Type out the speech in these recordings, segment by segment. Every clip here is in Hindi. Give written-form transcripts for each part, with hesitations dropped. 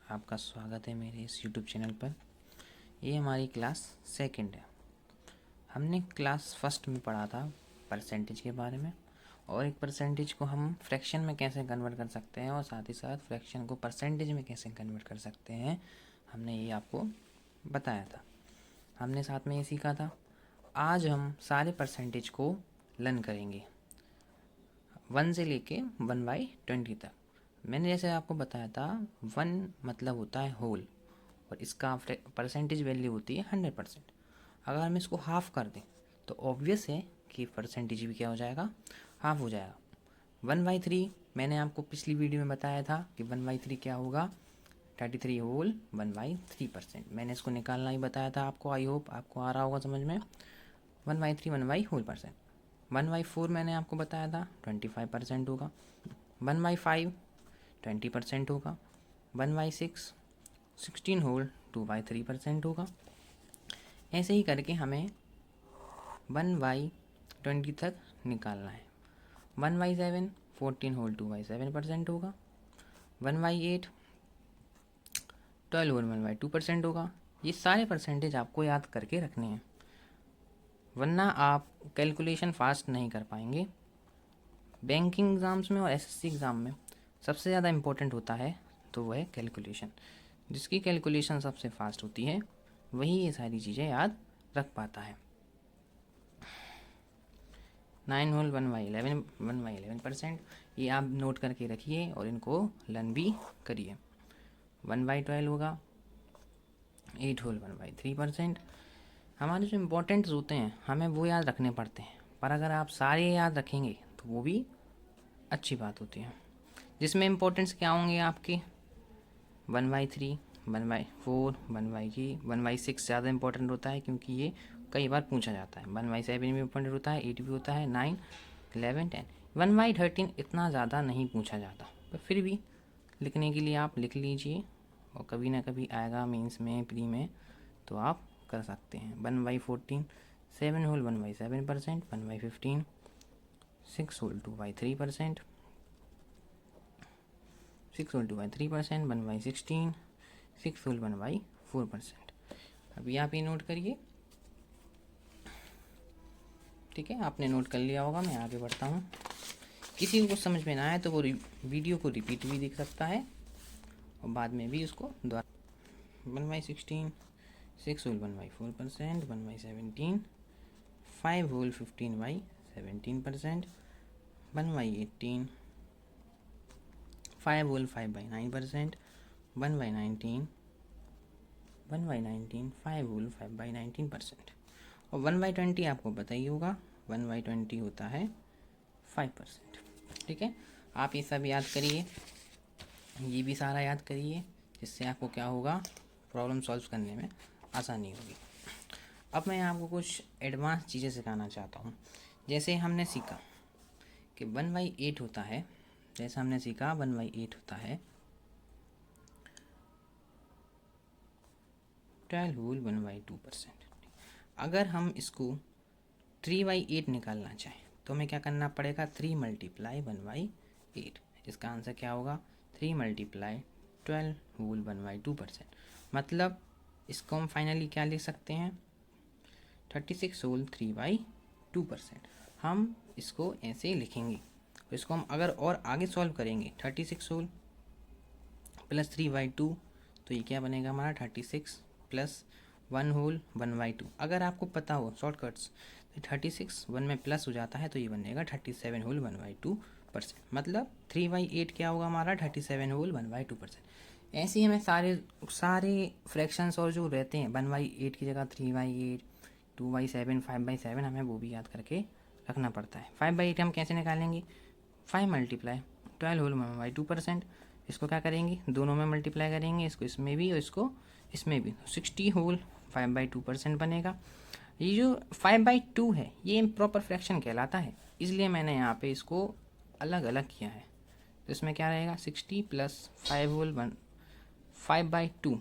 आपका स्वागत है मेरे इस यूट्यूब चैनल पर। ये हमारी क्लास सेकंड है। हमने क्लास फर्स्ट में पढ़ा था परसेंटेज के बारे में, और एक परसेंटेज को हम फ्रैक्शन में कैसे कन्वर्ट कर सकते हैं और साथ ही साथ फ्रैक्शन को परसेंटेज में कैसे कन्वर्ट कर सकते हैं, हमने ये आपको बताया था। हमने साथ में ये सीखा था। आज हम सारे परसेंटेज को लर्न करेंगे 1 से लेके 1/20 तक। मैंने जैसे आपको बताया था 1 मतलब होता है होल, और इसका परसेंटेज वैल्यू होती है 100%। अगर हम इसको हाफ़ कर दें तो ऑब्वियस है कि परसेंटेज भी क्या हो जाएगा, हाफ हो जाएगा। 1/3 मैंने आपको पिछली वीडियो में बताया था कि 1/3 क्या होगा, 33 होल 1/3%। मैंने इसको निकालना ही बताया था आपको। आई होप आपको आ रहा होगा समझ में। 1/3 1/होल%। 1/4 मैंने आपको बताया था 25% होगा। 1/5 20% होगा। 1/6 16 होल 2/3% होगा। ऐसे ही करके हमें 1/20 तक निकालना है। 1/7 14 होल 2/7% होगा। 1/8 12 होल 1/2% होगा। ये सारे परसेंटेज आपको याद करके रखने हैं, वरना आप कैलकुलेशन फास्ट नहीं कर पाएंगे। बैंकिंग एग्ज़ाम्स में और एसएससी एग्ज़ाम में सबसे ज़्यादा इम्पोर्टेंट होता है तो वह है कैलकुलेशन। जिसकी कैलकुलेशन सबसे फास्ट होती है वही ये सारी चीज़ें याद रख पाता है। 9 होल 1/11%, ये आप नोट करके रखिए और इनको लर्न भी करिए। 1/12 होगा 8 होल 1/3%। हमारे जो इम्पोर्टेंट्स होते हैं हमें वो याद रखने पड़ते हैं, पर अगर आप सारे याद रखेंगे तो वो भी अच्छी बात होती है। जिसमें इम्पोर्टेंट्स क्या होंगे आपके, 1/3 1/4 1/6 ज़्यादा इंपॉर्टेंट होता है क्योंकि ये कई बार पूछा जाता है। 1/7 भी इंपॉर्टेंट होता है, 8 भी होता है, 9 11 10। 1/13 इतना ज़्यादा नहीं पूछा जाता, पर फिर भी लिखने के लिए आप लिख लीजिए, और कभी ना कभी आएगा मेंस में, प्री में, तो आप कर सकते हैं। 1/14 7 होल 1/7%। 1/15 6 होल 2/3%। 6 होल 2/3%। 1/16 6 होल 1/4%। अभी आप ये नोट करिए, ठीक है। आपने नोट कर लिया होगा, मैं आगे बढ़ता हूँ। किसी को समझ में ना आए तो वो वीडियो को रिपीट भी देख सकता है और बाद में भी उसको दोबारा। 1/16 6 होल 1/4%। 1/17 5 होल 15/17%। 1/18 5 होल 5/9%। 1/19 5 होल 5/19%। और 1/20 आपको पता ही होगा, 1/20 होता है 5%। ठीक है, आप ये सब याद करिए, ये भी सारा याद करिए, जिससे आपको क्या होगा, प्रॉब्लम सॉल्व करने में आसानी होगी। अब मैं आपको कुछ एडवांस चीज़ें सिखाना चाहता हूँ। जैसे हमने सीखा कि 1/8 होता है, जैसे हमने सीखा 1/8 होता है 12 होल 1/2%। अगर हम इसको 3/8 निकालना चाहें तो हमें क्या करना पड़ेगा, 3 मल्टीप्लाई 1/8। इसका आंसर क्या होगा, 3 मल्टीप्लाई 12 होल 1/2%। मतलब इसको हम फाइनली क्या लिख सकते हैं, 36 होल 3/2%। हम इसको ऐसे ही लिखेंगे। इसको हम अगर और आगे सॉल्व करेंगे, 36 होल प्लस 3/2, तो ये क्या बनेगा हमारा, 36 प्लस 1 होल 1/2। अगर आपको पता हो शॉर्टकट्स, तो 36 1 में प्लस हो जाता है तो ये बनेगा 37 होल 1/2%। मतलब 3/8 क्या होगा हमारा, 37 होल 1/2%। ऐसे ही हमें सारे फ्रैक्शंस और जो रहते हैं 1/8 की जगह 3/8 2/7 5/7, हमें वो भी याद करके रखना पड़ता है। 5/8 हम कैसे निकालेंगे, 5 मल्टीप्लाई 12 होल 1/2%। इसको क्या करेंगे, दोनों में मल्टीप्लाई करेंगे, इसको इसमें भी और इसको इसमें भी, 60 होल 5/2% बनेगा। ये जो 5/2 है ये इम्प्रॉपर फ्रैक्शन कहलाता है, इसलिए मैंने यहाँ पे इसको अलग अलग किया है। तो इसमें क्या रहेगा, 60 प्लस 5 होल 5/2,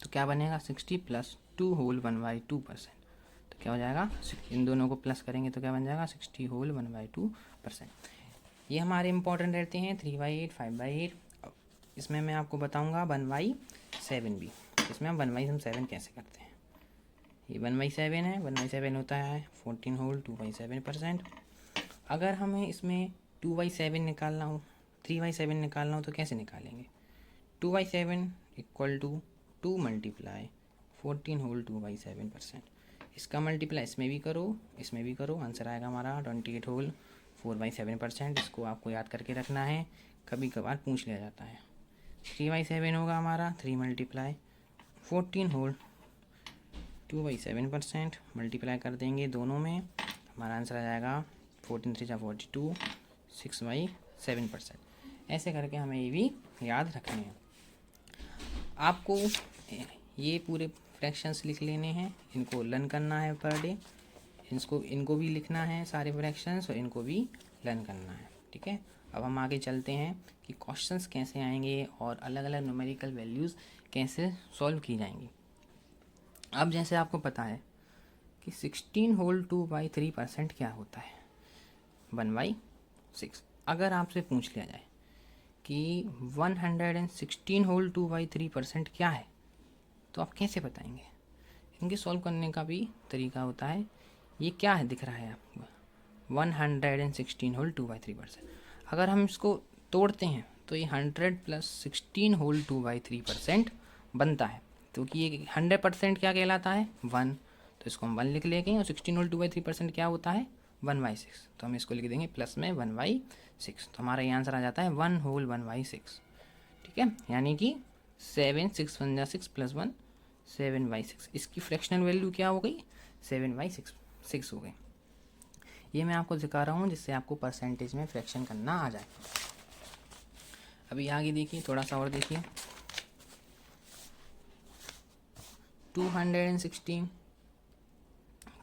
तो क्या बनेगा, 60 प्लस 2 होल 1/2%। तो क्या हो जाएगा, इन दोनों को प्लस करेंगे तो क्या बन जाएगा, 60 होल 1/2%। ये हमारे इंपॉर्टेंट रहते हैं 3/8 5/8। इसमें मैं आपको बताऊंगा 1/7 भी। इसमें हम 1/7 कैसे करते हैं। ये 1/7 है, 1/7 होता है 14 होल 2/7%। अगर हमें इसमें 2/7 निकालना हो, 3/7 निकालना हो तो कैसे निकालेंगे। 2/7 इक्वल टू 2 मल्टीप्लाई 14 होल 2/7%। इसका मल्टीप्लाई इसमें भी करो, इसमें भी करो, आंसर आएगा हमारा 28 होल 4/7%। इसको आपको याद करके रखना है, कभी कभार पूछ लिया जाता है। 3/7 होगा हमारा 3 मल्टीप्लाई 14 होल 2/7%। मल्टीप्लाई कर देंगे दोनों में, हमारा आंसर आ जाएगा 14 3 42 6/7%। ऐसे करके हमें ये भी याद रखने हैं। आपको ये पूरे फ्रैक्शंस लिख लेने हैं, इनको लर्न करना है पर डे, इनको भी लिखना है सारे फ्रैक्शंस और इनको भी लर्न करना है। ठीक है, अब हम आगे चलते हैं कि क्वेश्चंस कैसे आएंगे और अलग अलग न्यूमेरिकल वैल्यूज़ कैसे सॉल्व की जाएंगी। अब जैसे आपको पता है कि 16 होल 2/3% क्या होता है, 1/6। अगर आपसे पूछ लिया जाए कि 116 होल 2/3% क्या है, तो आप कैसे बताएंगे। इनके सॉल्व करने का भी तरीका होता है। ये क्या है दिख रहा है आपको, 116 होल 2/3%। अगर हम इसको तोड़ते हैं तो ये 100 प्लस 16 होल 2/3% बनता है। क्योंकि ये 100% क्या कहलाता है 1, तो इसको हम 1 लिख लेंगे। और 16 होल 2/3% क्या होता है 1/6, तो हम इसको लिख देंगे प्लस में 1/6। तो हमारा ये आंसर आ जाता है 1 होल 1/6। ठीक है, यानी कि 7 6 1 जा 6 प्लस 1 7/6। इसकी फ्रैक्शनल वैल्यू क्या हो गई 7/6 हो गई। ये मैं आपको दिखा रहा हूँ जिससे आपको परसेंटेज में फ्रैक्शन करना आ जाए। अभी आगे देखिए, थोड़ा सा और देखिए, 216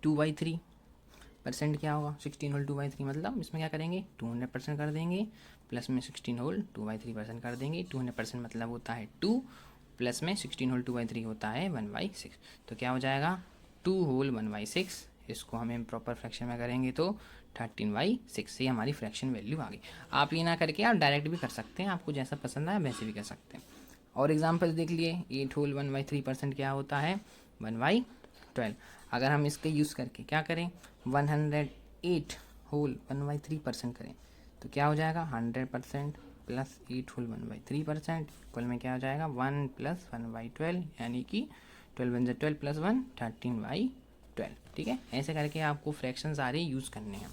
2/3% क्या होगा, 16 होल 2/3, मतलब इसमें क्या करेंगे 200% कर देंगे, प्लस में 16 होल 2/3% कर देंगे। 200% मतलब होता है 2, प्लस में 16 होल 2/3 होता है 1/6। तो क्या हो जाएगा 2 होल 1/6। इसको हम प्रॉपर फ्रैक्शन में करेंगे तो 13/6। ये हमारी फ्रैक्शन वैल्यू आ गई। आप ये ना करके आप डायरेक्ट भी कर सकते हैं, आपको जैसा पसंद आए वैसे भी कर सकते हैं। और एग्जाम्पल देख लिए, 8 होल 1/3% क्या होता है 1/12। अगर हम इसके यूज़ करके क्या करें 108 होल 1/3% करें तो क्या हो जाएगा 100% प्लस 8 होल 1/3%। इक्वल में क्या हो जाएगा 1 प्लस 1/12, यानी कि 12 1 12 प्लस 1 13/12। ठीक है, ऐसे करके आपको फ्रैक्शन सारे यूज़ करने हैं।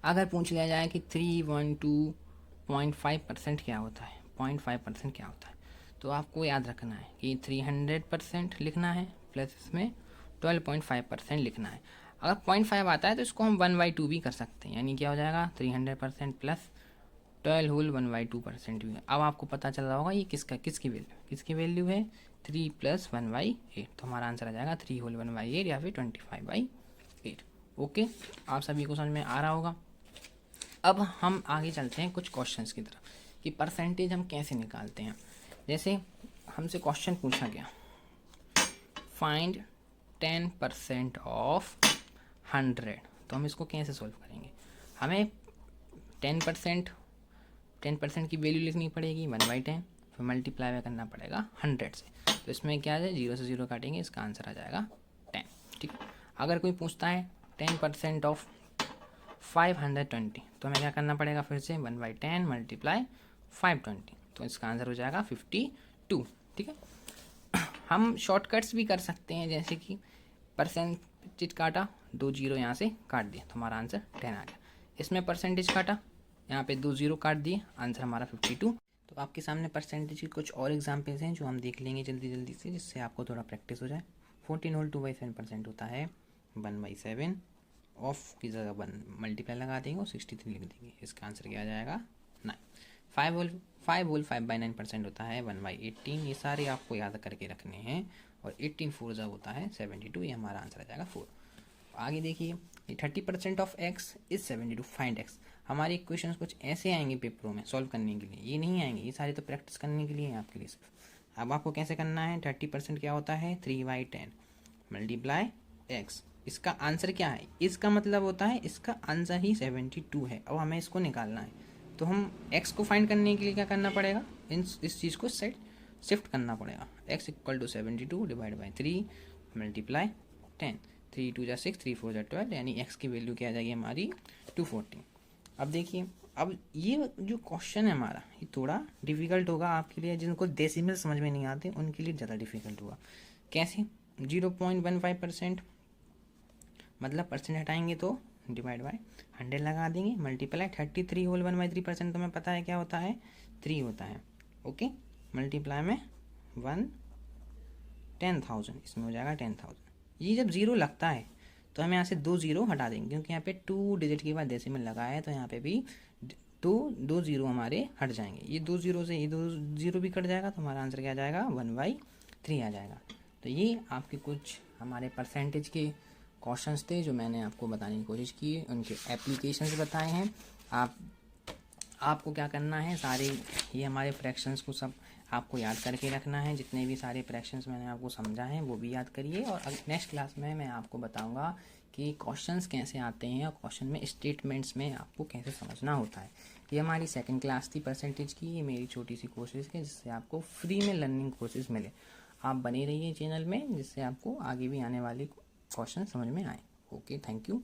अगर पूछ लिया जाए कि 312.5% क्या होता है, 0.5% क्या होता है, तो आपको याद रखना है कि 300% लिखना है प्लस इसमें 12.5% लिखना है। अगर 0.5 आता है तो इसको हम 1/2 भी कर सकते हैं, यानी क्या हो जाएगा 300% प्लस 12 होल 1/2% भी। अब आपको पता चल रहा होगा ये किसकी वैल्यू है 3 प्लस 1/8। तो हमारा आंसर आ जाएगा 3 होल 1/8 या फिर 25/8। ओके, आप सभी को समझ में आ रहा होगा। अब हम आगे चलते हैं कुछ क्वेश्चंस की तरफ कि परसेंटेज हम कैसे निकालते हैं। जैसे हमसे क्वेश्चन पूछा गया, फाइंड 10% ऑफ 100, तो हम इसको कैसे सॉल्व करेंगे। हमें 10% की वैल्यू लिखनी पड़ेगी 1/10, फिर मल्टीप्लाई करना पड़ेगा 100 से। तो इसमें क्या है 0 से 0 काटेंगे, इसका आंसर आ जाएगा 10। ठीक है, अगर कोई पूछता है 10% ऑफ 520, तो हमें क्या करना पड़ेगा फिर से 1/10 मल्टीप्लाई 520, तो इसका आंसर हो जाएगा 52। ठीक है, हम शॉर्टकट्स भी कर सकते हैं, जैसे कि परसेंटेज काटा 2 0 यहाँ से काट दिए तो हमारा आंसर 10 आ गया। इसमें परसेंटेज काटा, यहाँ पे 2 0 काट दिए, आंसर हमारा 52। तो आपके सामने परसेंटेज की कुछ और एग्जाम्पल्स हैं जो हम देख लेंगे जल्दी से, जिससे आपको थोड़ा प्रैक्टिस हो जाए। 14 होल 2/7% होता है 1/7, ऑफ की जगह 1 मल्टीप्लाई लगा देंगे और 63 लिख देंगे, इसका आंसर क्या आ जाएगा 9। 5 होल 5/9% होता है 1/18। ये सारे आपको याद करके रखने हैं। और 18 4 जब होता है 72, ये हमारा आंसर आ जाएगा 4। आगे देखिए, 30% of x is 72, find x। हमारे क्वेश्चंस कुछ ऐसे आएंगे पेपरों में सॉल्व करने के लिए, ये नहीं आएंगे, ये सारे तो प्रैक्टिस करने के लिए हैं आपके लिए सिर्फ। अब आपको कैसे करना है, 30% क्या होता है 3/10 मल्टीप्लाई x। इसका आंसर क्या है, इसका मतलब होता है इसका आंसर ही 72 है। अब हमें इसको निकालना है, तो हम x को फाइंड करने के लिए क्या करना पड़ेगा इस चीज़ को शिफ्ट करना पड़ेगा। x equal to 72 divide by 3 multiply 10, 3 2 जा 6, 3 4 जा 12, यानी x की वैल्यू क्या आ जाएगी हमारी 240। अब देखिए, अब ये जो क्वेश्चन है हमारा ये थोड़ा डिफिकल्ट होगा आपके लिए, जिनको डेसिमल समझ में नहीं आते उनके लिए ज़्यादा डिफिकल्ट होगा। कैसे? 0.15%, मतलब परसेंट हटाएंगे तो डिवाइड बाय 100 लगा देंगे, मल्टीप्लाई 33 होल 1/3%, तो हमें पता है क्या होता है, 3 होता है। ओके, मल्टीप्लाई में 10,000, इसमें हो जाएगा 10,000। ये जब ज़ीरो लगता है तो हमें यहाँ से 2 ज़ीरो हटा देंगे, क्योंकि यहाँ पे 2 डिजिट के बाद डेसिमल लगाया है, तो यहाँ पे भी दो ज़ीरो हमारे हट जाएंगे। ये 2 ज़ीरो से ये 2 ज़ीरो भी कट जाएगा, तो हमारा आंसर क्या आ जाएगा, 1/3 आ जाएगा। तो ये आपके कुछ हमारे परसेंटेज के क्वेश्चंस थे जो मैंने आपको बताने की कोशिश की, उनके एप्लीकेशंस बताए हैं। आपको क्या करना है, सारे ये हमारे फ्रैक्शंस को सब आपको याद करके रखना है। जितने भी सारे फ्रैक्शंस मैंने आपको समझा है वो भी याद करिए, और नेक्स्ट क्लास में मैं आपको बताऊंगा कि क्वेश्चंस कैसे आते हैं और क्वेश्चन में स्टेटमेंट्स में आपको कैसे समझना होता है। ये हमारी सेकंड क्लास थी परसेंटेज की, ये मेरी छोटी सी कोशिश है जिससे आपको फ्री में लर्निंग कोर्सेज मिले। आप बने रहिए चैनल में, जिससे आपको आगे भी आने वाली क्वेश्चन समझ में आए। Okay, thank you.